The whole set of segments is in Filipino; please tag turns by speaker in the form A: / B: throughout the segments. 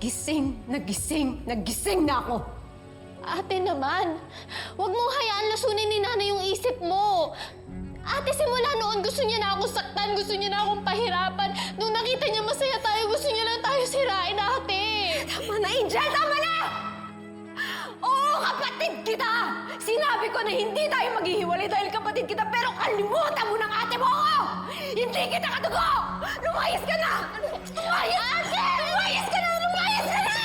A: Nagising na ako!
B: Ate naman, huwag mong hayaan lasunin ni Nanay yung isip mo. Ate, simula noon gusto niya na akong saktan, gusto niya na akong pahirapan. Nung nakita niya masaya tayo, gusto niya lang tayo sirain, ate.
A: Tama na, Angel! Tama na! Oo, kapatid kita! Sinabi ko na hindi tayo maghihiwalay dahil kapatid kita, pero kalimutan mo ng ate mo ako! Hindi kita katugo! Lumayas ka na! Lumayas! Ate! Lumayas ka na! Lumayas ka na!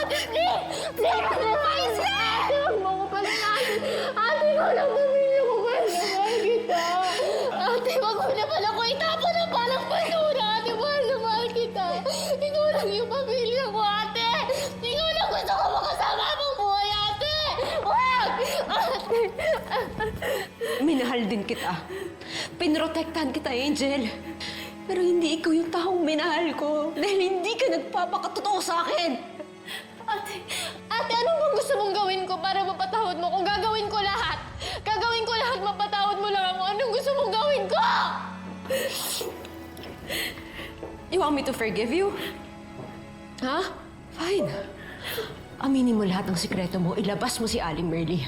B: Ate, please! Please!
A: Lumayas ka!
B: Ate, huwag mo ko palasin. Ate, ikaw lang pamilya ko, mahal kita. Ate, wag mo naman ako itapon ng parang basura. Ate, mahal kita. Ikaw lang yung pamilya ko, ate. Ikaw lang gusto ko makasama mong buhay, ate. Wag! Ate!
A: Minahal din kita. Pinrotektahan kita, Angel. Pero hindi ikaw yung taong minahal ko dahil hindi ka nagpapakatotoo sa akin.
B: Ate, ano bang gusto mong gawin ko para mapatawad mo? Kung gagawin ko lahat, mapatawad mo lang ako. Anong gusto mong gawin ko?
A: You want me to forgive you? Ha? Fine. Aminin mo lahat ng sikreto mo. Ilabas mo si Aling Merly.